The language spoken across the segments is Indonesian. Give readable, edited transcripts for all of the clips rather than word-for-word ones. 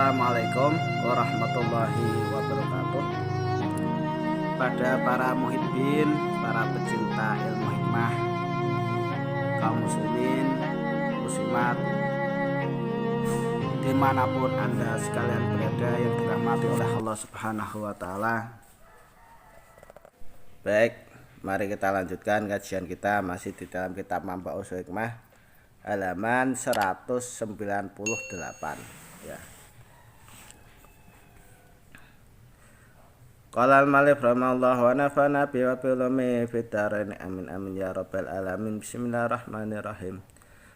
Assalamualaikum warahmatullahi wabarakatuh. Pada para muhibbin, para pecinta ilmu hikmah, kaum muslimin, muslimat, dimanapun Anda sekalian berada yang dirahmati oleh Allah Subhanahu wa Ta'ala. Baik, mari kita lanjutkan kajian kita masih di dalam kitab Manba'us Hikmah halaman 198 ya. Qala al-Malik rahimahullah wa nafa'ana bi wa bi ulumi fid dharain amin amin ya rabbal alamin. Bismillahirrahmanirrahim.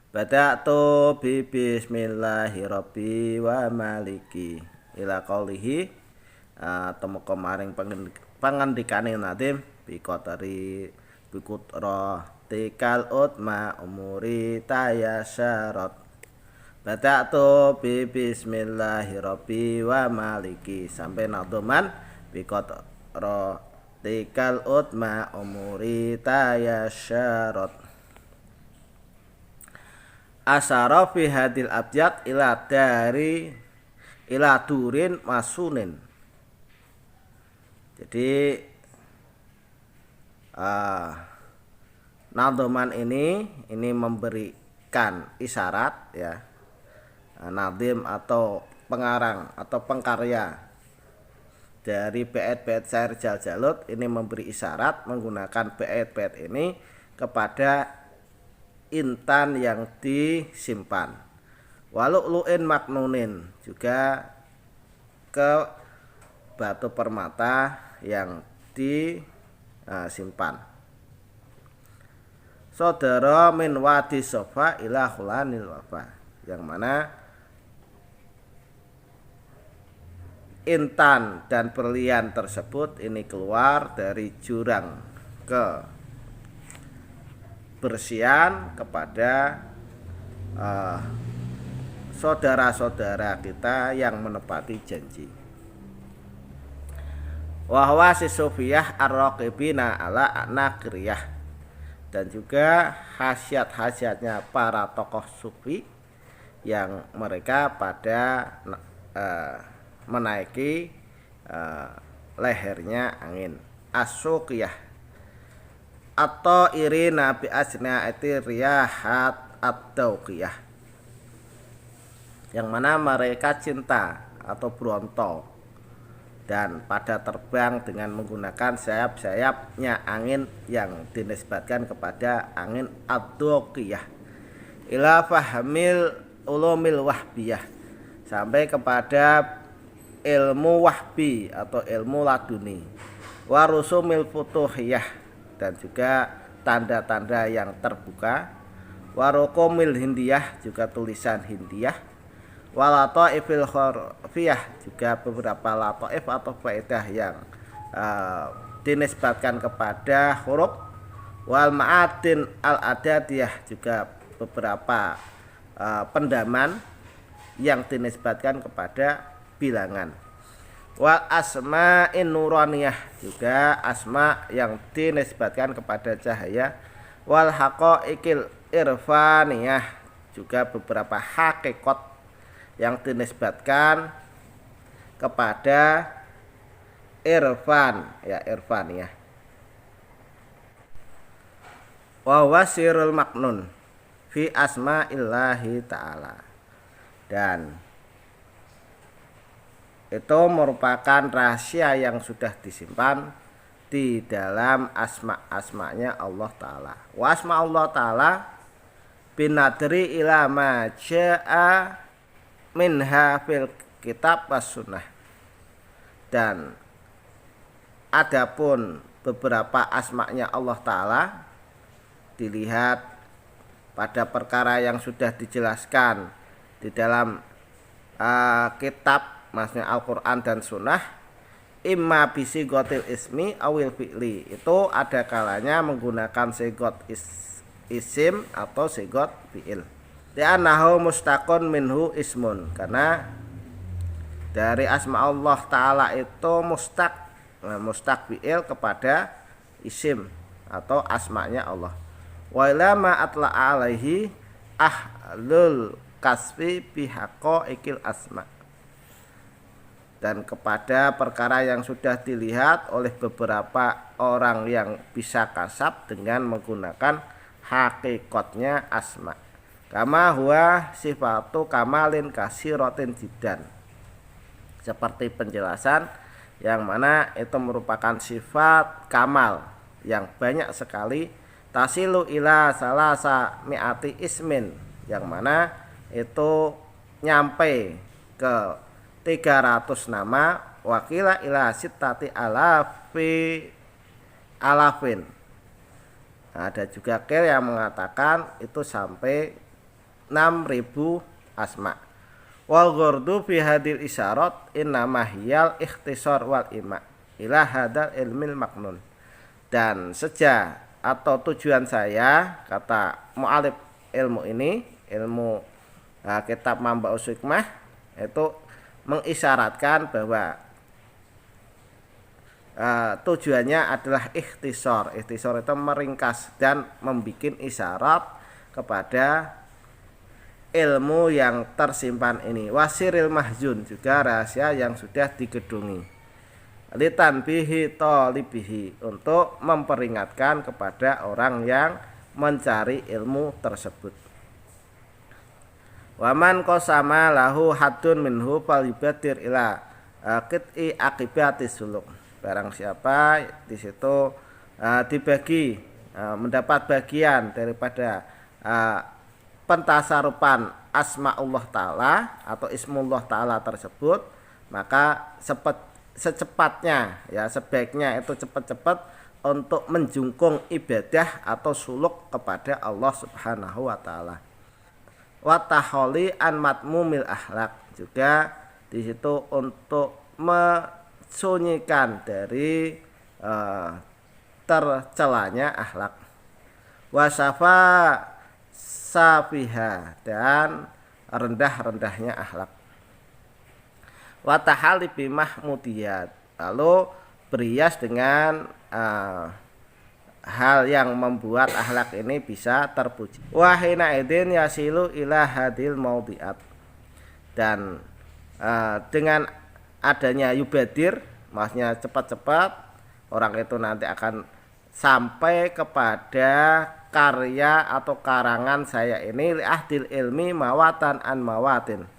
Bada'tu bi bismillahi rabbi wa maliki ila qaulihi temu kemaring pangandikane nadim bi qatari bi kutra tikal utma umuri tayasyarat. Bada'tu bi bismillahi rabbi wa maliki sampai nadzuman bikot tikal utma umuri tayasyarat. Asyara fi hadil abjad ila durin masunin. Jadi nadzuman ini memberikan isyarat ya. Nazim atau pengarang atau pengkarya dari bait-bait syair Jaljalut ini memberi isyarat menggunakan bait-bait ini kepada intan yang disimpan, walu'lu'in maknunin, juga ke batu permata yang disimpan. Sodara min wadi sofa ila hulanil wafa, yang mana intan dan berlian tersebut ini keluar dari jurang kebersihan kepada saudara-saudara kita yang menepati janji. Wahwa si sufiyah ar-raqibina ala nakriyah, dan juga khasiat-khasiatnya para tokoh sufi yang mereka pada menaiki lehernya angin. As-suqiyah atau irina bi asna'ati riyahat at-tauqiyah, yang mana mereka cinta atau bronto dan pada terbang dengan menggunakan sayap-sayapnya angin yang dinisbatkan kepada angin at-tauqiyah ila fahmil ulumil wahbiyah, sampai kepada ilmu wahbi atau ilmu laduni, warusumil futuhiyah, dan juga tanda-tanda yang terbuka, warukumil hindiyah, juga tulisan hindiyah, walatoifil khorfiyah, juga beberapa latoif atau faedah yang dinisbatkan kepada huruf, wal ma'adin al-adadiyah, juga beberapa pendaman yang dinisbatkan kepada bilangan, wal asma'in nuraniyah, juga asma yang dinisbatkan kepada cahaya, wal haqaiqil irfaniyah, juga beberapa hakikat yang dinisbatkan kepada irfan ya, irfaniyah. Wa wasirul maknun fi asma'illahi ta'ala, dan itu merupakan rahasia yang sudah disimpan di dalam asma-asmanya Allah Ta'ala. Wa asma Allah Ta'ala binadri ila ma ja'a minha fil kitab was sunnah, dan adapun beberapa asma'nya Allah Ta'ala dilihat pada perkara yang sudah dijelaskan di dalam kitab, maksudnya Al-Quran dan Sunnah, imma bisigotil ismi awil fi'li, itu ada kalanya menggunakan sigot isim atau sigot fi'il. Li'annahu mustaqun minhu ismun, karena dari asma Allah Ta'ala itu mustaq fi'il kepada isim atau asmanya Allah. Wa ilama atla alaihi ahlul kasfi bihaqaiqil asma, dan kepada perkara yang sudah dilihat oleh beberapa orang yang bisa kasab dengan menggunakan hakikatnya asma. Kama huwa sifatu kamalin kasiratin jiddan. Seperti penjelasan yang mana itu merupakan sifat kamal yang banyak sekali, tasilu ila salasa mi'ati ismin, yang mana itu nyampe ke 300 nama, wakila ila sittati alafin. Nah, ada juga kir yang mengatakan itu sampai 6.000 asma. Wal ghurdu fi hadil isyarat innama hiyal ikhtisar wal ima ila hadal ilmil maknun. Dan atau tujuan saya, kata mu'alif ilmu ini, ilmu kitab Manba'us Hikmah, itu mengisyaratkan bahwa tujuannya adalah ikhtisar. Ikhtisar itu meringkas dan membuat isyarat kepada ilmu yang tersimpan ini. Wasiril mahzun, juga rahasia yang sudah digedungi. Litanbihi talibihi, untuk memperingatkan kepada orang yang mencari ilmu tersebut. Waman qasama lahu haddun minhu falyubadir ila qit'i aqibati suluk. Barang siapa di situ dibagi mendapat bagian daripada pentasarupan asmaullah ta'ala atau ismullah ta'ala tersebut, maka secepatnya, ya sebaiknya itu cepat-cepat untuk menjungkung ibadah atau suluk kepada Allah Subhanahu wa ta'ala. Wa taholi an matmumil akhlak, juga di situ untuk mensunyikan dari tercelanya akhlak. Wasafa safiha, dan rendah-rendahnya akhlak. Watahali bimahmudiyat, lalu berias dengan hal yang membuat akhlak ini bisa terpuji. Wahina idin yasilu ila hadil maudiat, dan dengan adanya yubadir, maksudnya cepat-cepat, orang itu nanti akan sampai kepada karya atau karangan saya ini, li ahdil ilmi mawatan an mawatin,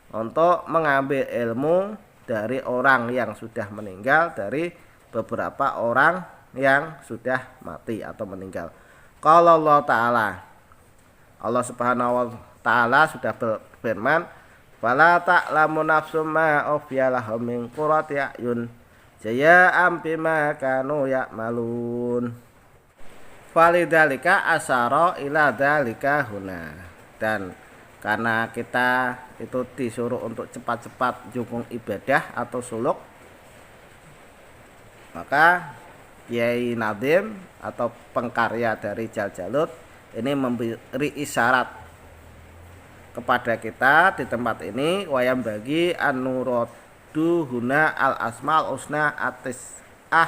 untuk mengambil ilmu dari orang yang sudah meninggal, dari beberapa orang yang sudah mati atau meninggal. Qala Allah Ta'ala, Allah Subhanahu wa Ta'ala sudah berfirman, fala ta'lamu nafsum ma ukhfiya lahum min qurrati a'yun jazaa'an bima kanu ya'malun. Falidhalika asyara ila dhalika huna. Dan karena kita itu disuruh untuk cepat-cepat jungkung ibadah atau suluk, maka Kiai Nadim atau pengkarya dari Jaljalut ini memberi isyarat kepada kita di tempat ini, wayam bagi anuradu huna al asmal usna atis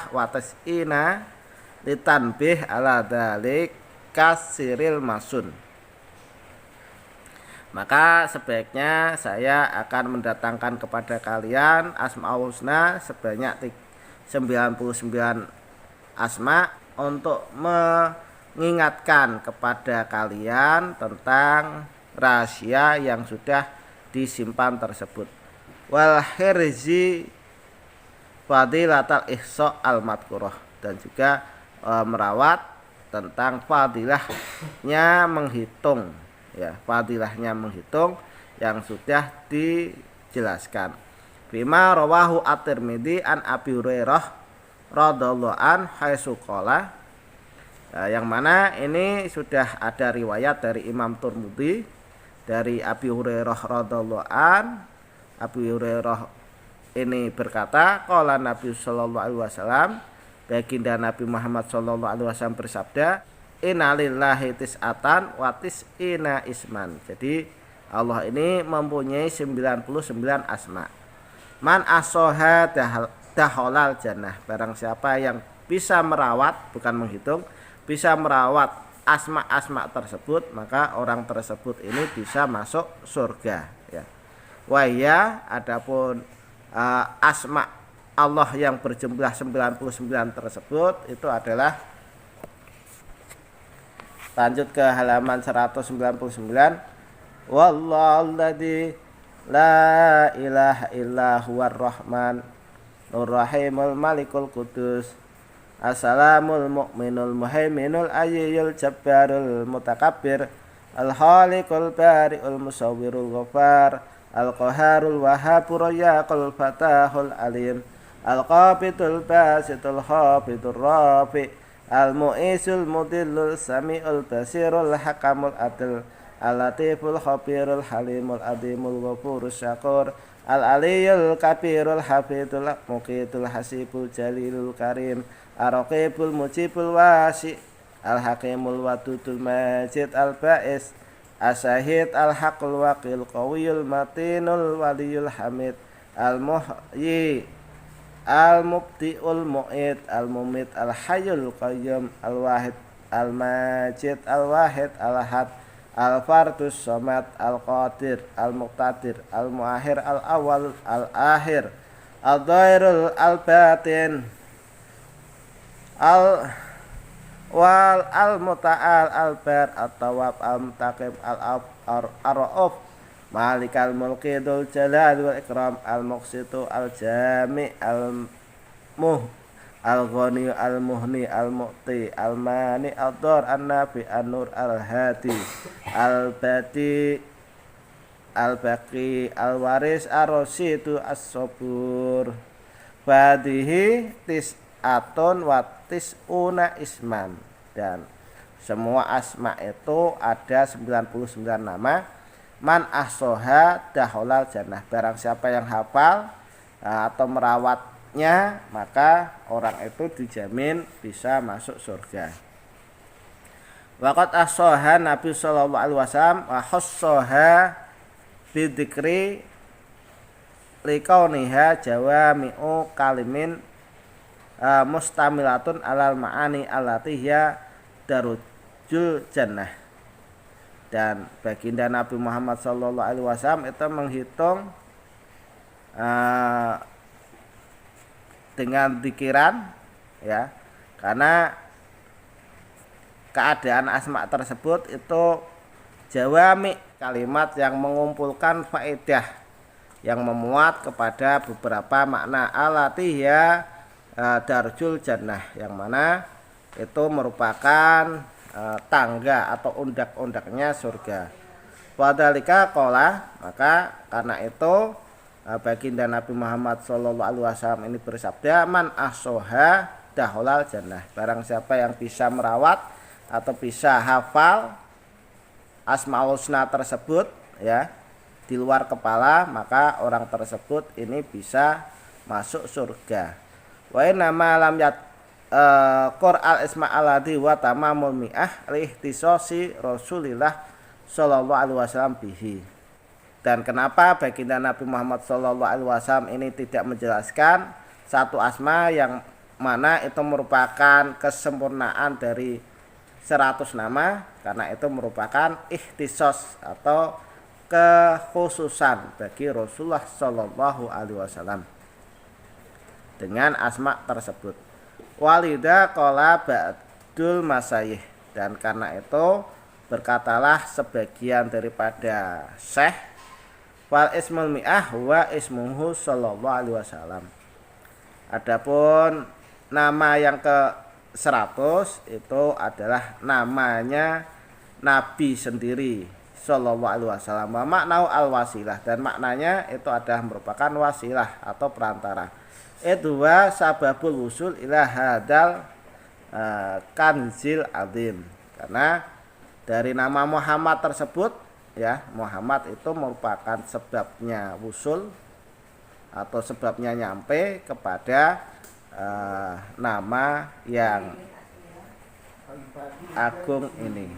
watis ina litanbih ala dalik kasiril masun. Maka sebaiknya saya akan mendatangkan kepada kalian asmaul husna sebanyak 99 asma, untuk mengingatkan kepada kalian tentang rahasia yang sudah disimpan tersebut. Wal hirzi fadilatal ihsa al madkurah, dan juga merawat tentang fadilahnya menghitung, ya fadilahnya menghitung yang sudah dijelaskan. Bima rawahu at-Tirmidzi an Abi Hurairah radhiyallahu an haitsu qala, yang mana ini sudah ada riwayat dari Imam Tirmidzi dari Abi Hurairah radhiyallahu an. Abi Hurairah ini berkata, qala Nabi sallallahu alaihi wasallam, baginda Nabi Muhammad sallallahu alaihi wasallam bersabda, innalillahi tis'atan wa tis'ina isman. Jadi Allah ini mempunyai 99 asma. Man asoha daholal jannah. Barang siapa yang bisa merawat, bukan menghitung, bisa merawat asma-asma tersebut, maka orang tersebut ini bisa masuk surga, ya. Wahya, adapun asma Allah yang berjumlah 99 tersebut itu adalah, lanjut ke halaman 199, walladzi la ilaha illa huwar rahman nurrahimul malikul qudus assalamul mu'minul muhaiminul ayyul jabbarul mutakabbir al-khaliqul bari'ul musawwirul ghafar al-qaharul wahhabur rayyaqul fatahul alim al-qabitul basitul khabidur rafi al-mu'isul mudillul sami'ul basirul hakamul adil al-latiful khabirul halimul adimul ghafurus syakur al-aliyul kabirul hafidul muqitul hasibul jalilul karim ar-raqibul mujibul wasi al-hakimul wadudul majid al-ba'is as-syahid al-haqul waqil qawiyul matinul waliyul hamid al-muhyi al-mubdi'ul mu'id al-mumit al-hayyul qayyum al-wahid al-majid al-wahid al-ahad al-fardus somad al-qadir al-muqtadir al-muakhir al-awwal al-akhir al-dhairul al-batin al-wal al-muta'al al-bar at-tawab al-mutaqib al-rauf malikal mulki dzul jalal wal ikram al-muqsitu al-jami' al-ghani al-muhni al-mu'ti al-mani ad-dar an-nafi an-nur al-hadi al-badi al-baqi al-waris ar-rasidu as-sabur fadihi tis'atun wa tis'una isman, dan semua asma itu ada 99 nama. Man ahsoha daholal jannah, barang siapa yang hafal atau merawatnya maka orang itu dijamin bisa masuk surga. Waqat ahsoha Nabi sallallahu alaihi wasallam wa khassaha bidzikri liqauniha jawami'u kalimin mustamilatun alal ma'ani allati hiya darujul jannah. Dan baginda Nabi Muhammad sallallahu alaihi wasallam itu menghitung dengan pikiran, ya, karena keadaan asma tersebut itu jawami, kalimat yang mengumpulkan faedah yang memuat kepada beberapa makna alatihya darjul jannah, yang mana itu merupakan tangga atau undak-undaknya surga. Wadhalika qala, maka karena itu baginda Nabi Muhammad sallallahu alaihi wasallam ini bersabda, man ahsoha daholal jannah, barang siapa yang bisa merawat atau bisa hafal asmaul husna tersebut, ya, di luar kepala, maka orang tersebut ini bisa masuk surga. Wa inna ma lam Qur'al isma alladhi wa tamamul mi'ah lihtisosi Rasulillah sallallahu alaihi wasallam bihi. Dan kenapa baginda Nabi Muhammad sallallahu alaihi wasallam ini tidak menjelaskan satu asma yang mana itu merupakan kesempurnaan dari 100 nama, karena itu merupakan ikhtisos atau kekhususan bagi Rasulullah sallallahu alaihi wasallam dengan asma tersebut. Walida qala ba'dul masyayikh, dan karena itu berkatalah sebagian daripada syekh, wal ismul mi'ah wa ismuhu sallallahu alaihi wasallam. Adapun nama yang ke 100 itu adalah namanya Nabi sendiri sallallahu alaihi wasallam. Wa maknau al-wasilah, dan maknanya itu adalah merupakan wasilah atau perantara. Itu wa sababul wusul ila hadal kanzil azim, karena dari nama Muhammad tersebut, ya, Muhammad itu merupakan sebabnya wusul atau sebabnya nyampe kepada nama yang agung ini.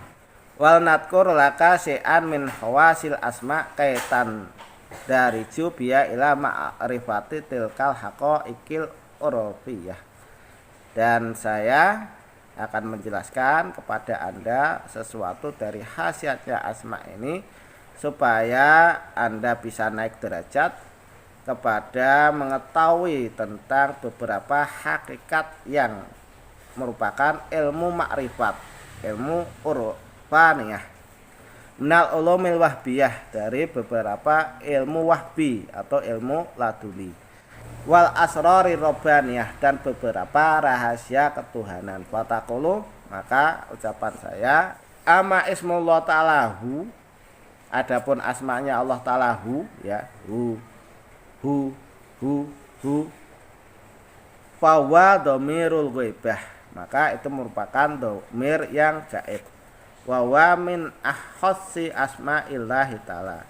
Wal nadkur laka syai'an min hawasil asma kaitan dari jubia ila ma'rifati tilkal haqaiqil urfiyah. Dan saya akan menjelaskan kepada Anda sesuatu dari khasiatnya asma ini supaya Anda bisa naik derajat kepada mengetahui tentang beberapa hakikat yang merupakan ilmu makrifat, ilmu urfaniyah, minal ulumil wahbiyah, dari beberapa ilmu wahbi atau ilmu laduni, wal asrori robbaniyah, dan beberapa rahasia ketuhanan. Fatakulu, maka ucapan saya, ama ismullah ta'ala hu, adapun asmanya Allah ta'ala hu, ya, hu, fawa domirul ghaibah, maka itu merupakan domir yang gaib. Wawa min ahossi asma'illahi ta'ala,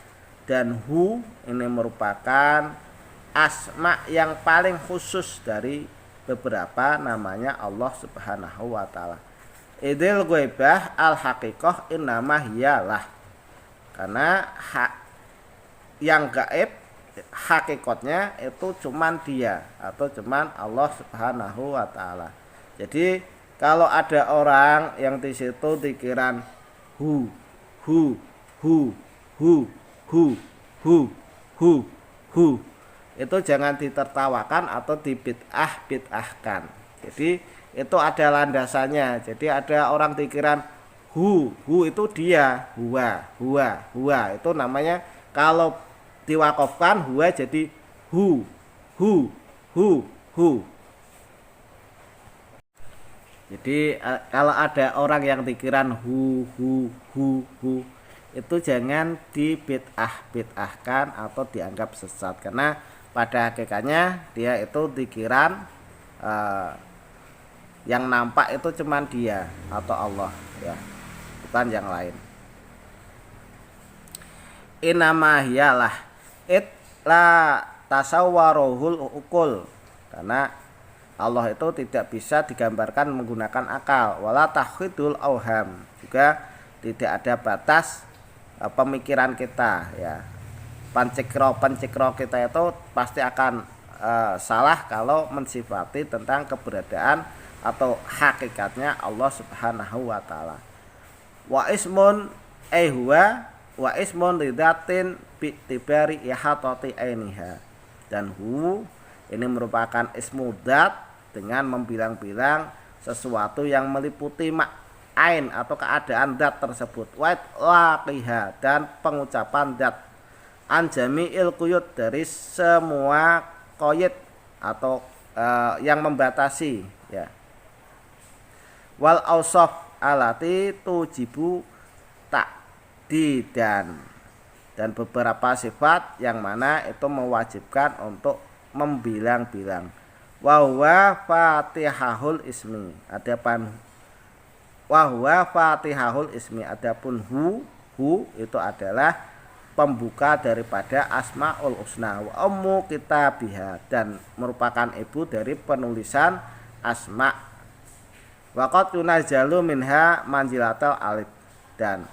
dan hu ini merupakan asma yang paling khusus dari beberapa namanya Allah subhanahu wa ta'ala. Idil ghaibah al haqiqah innama hiyalah, karena yang gaib hakikatnya itu cuman dia atau cuman Allah subhanahu wa ta'ala. Jadi kalau ada orang yang di situ pikiran hu, itu jangan ditertawakan atau dibid'ahkan. Jadi itu ada landasannya. Jadi ada orang pikiran hu itu dia, huwa, itu namanya kalau diwakafkan huwa jadi hu. Jadi kalau ada orang yang pikiran hu, itu jangan dibid'ahkan atau dianggap sesat, karena pada hakikatnya dia itu pikiran yang nampak itu cuman dia atau Allah, ya, bukan yang lain. Inama hiyalah la tasawwaruhul ukul, karena Allah itu tidak bisa digambarkan menggunakan akal. Wala tahidul auham, juga tidak ada batas pemikiran kita, ya. Pencikro kita itu pasti akan salah kalau mensifati tentang keberadaan atau hakikatnya Allah subhanahu wa ta'ala. Wa ismun huwa wa ismun lidatin bi'tibari ihatati ainiha, dan hu ini merupakan ismu dzat dengan membilang-bilang sesuatu yang meliputi ain atau keadaan dzat tersebut, wa laqiha, dan pengucapan dzat, anjami'il quyud, dari semua qaid atau yang membatasi, ya, wal ausaf alati tujibu takdidan, dan beberapa sifat yang mana itu mewajibkan untuk membilang-bilang. Wahwa fatihahul ismi, adapun hu itu adalah pembuka daripada asmaul husna, wa ummu kitabiha, dan merupakan ibu dari penulisan asma. Waqad yunazzalu minha manzilatal alif, dan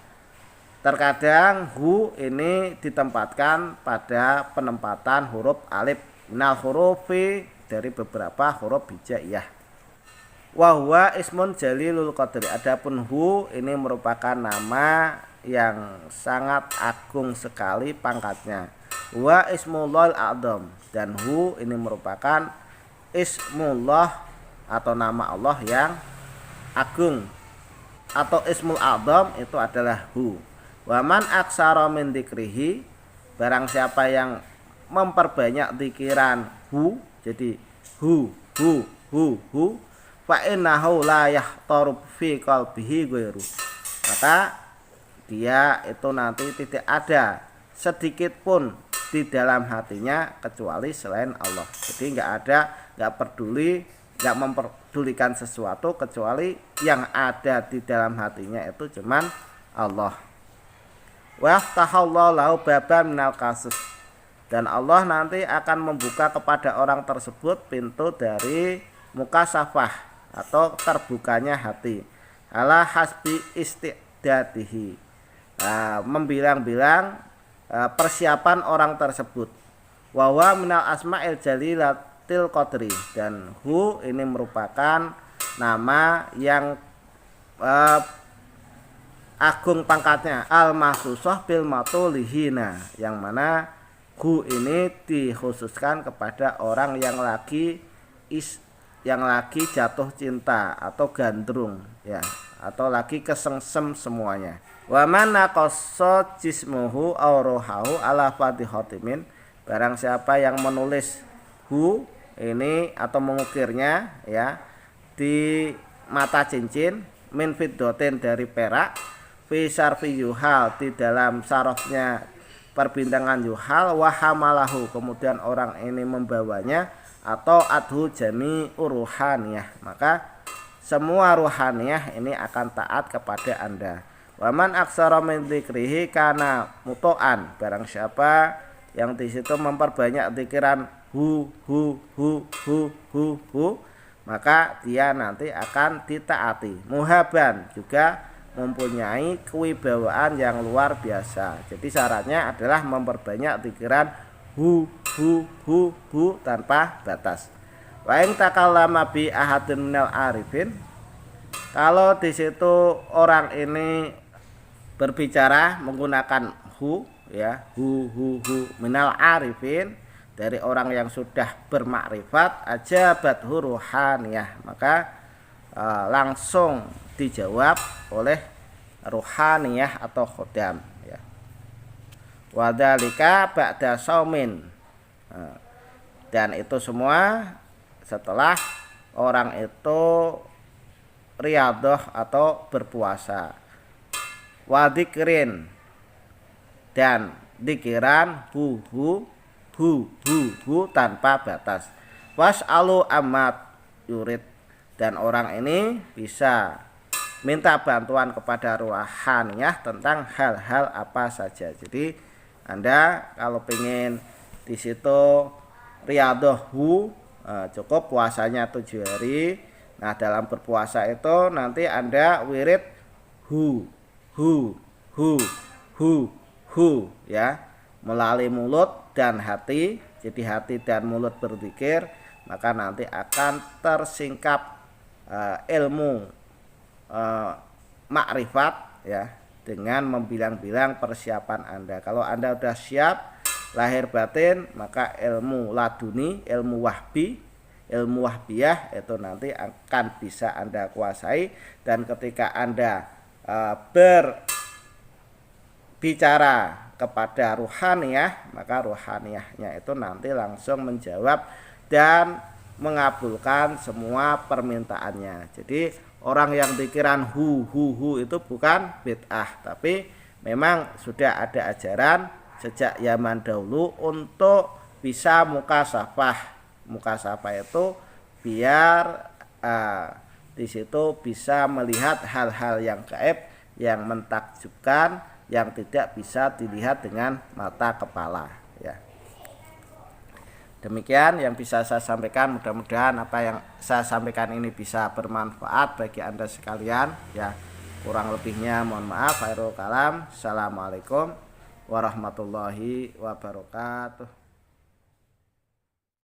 terkadang hu ini ditempatkan pada penempatan huruf alif, minal hurufi, dari beberapa huruf hijaiyah. Wa huwa ismun jalilul qadri, adapun hu ini merupakan nama yang sangat agung sekali pangkatnya. Wa ismullahil a'dzam, dan hu ini merupakan ismullah atau nama Allah yang agung, atau ismul a'dzam itu adalah hu. Wa man aksara min dzikrihi, barang siapa yang memperbanyak pikiran hu, jadi hu, fa innahu la yahtaru fi qalbihi ghairu, maka dia itu nanti tidak ada sedikit pun di dalam hatinya kecuali selain Allah. Jadi nggak memperdulikan sesuatu kecuali yang ada di dalam hatinya itu cuman Allah. Wa tahallahu lahu baban minal kasus, dan Allah nanti akan membuka kepada orang tersebut pintu dari mukasafah atau terbukanya hati, ala hasbi istidadihi, membilang-bilang persiapan orang tersebut. Wawa minal asma'il jalilatil qadri, dan hu ini merupakan nama yang agung pangkatnya, al mahsusah bil matulihina, yang mana hu ini dikhususkan kepada orang yang lagi jatuh cinta atau gandrung ya, atau lagi kesengsem semuanya. Wa man naqassa jismuhu aw ruhahu ala fatihotimin, barang siapa yang menulis hu ini atau mengukirnya ya di mata cincin, min fiddotin dari perak, fi sarfi yuhal di dalam sarofnya perbintangan yuhal, wahamalahu kemudian orang ini membawanya, atau adhu jami ruhaniyah, maka semua ruhaniyah ini akan taat kepada Anda. Waman aksara min dzikrihi kana muto'an, barang siapa yang di situ memperbanyak pikiran hu, maka dia nanti akan ditaati. Muhaban juga mempunyai kewibawaan yang luar biasa. Jadi syaratnya adalah memperbanyak pikiran hu tanpa batas. Wa in takallama bi ahadin minal arifin, kalau di situ orang ini berbicara menggunakan hu ya, hu minal arifin, dari orang yang sudah bermakrifat, ajabat ruhaniyah, maka langsung dijawab oleh ruhaniyah atau khodam ya. Wadzalika ba'da saumin, dan itu semua setelah orang itu riyadhah atau berpuasa. Wadikrin, dan dikiran hu tanpa batas. Was'alu amat yurid, dan orang ini bisa minta bantuan kepada ruhaniyah tentang hal-hal apa saja. Jadi Anda kalau pengen di situ riyadhah cukup puasanya 7 hari. Nah, dalam berpuasa itu nanti Anda wirid hu ya, melalui mulut dan hati. Jadi hati dan mulut berzikir, maka nanti akan tersingkap ilmu makrifat ya, dengan membilang-bilang persiapan Anda. Kalau Anda sudah siap lahir batin, maka ilmu laduni, ilmu wahbiyah itu nanti akan bisa Anda kuasai. Dan ketika Anda berbicara kepada ruhaniyah, maka ruhaniyahnya itu nanti langsung menjawab dan mengabulkan semua permintaannya. Jadi orang yang pikiran hu itu bukan bid'ah, tapi memang sudah ada ajaran sejak zaman dahulu untuk bisa mukasafah. Mukasafah itu biar di situ bisa melihat hal-hal yang gaib, yang mentakjubkan, yang tidak bisa dilihat dengan mata kepala ya. Demikian yang bisa saya sampaikan, mudah-mudahan apa yang saya sampaikan ini bisa bermanfaat bagi Anda sekalian ya. Kurang lebihnya mohon maaf. Khairul kalam. Assalamualaikum warahmatullahi wabarakatuh.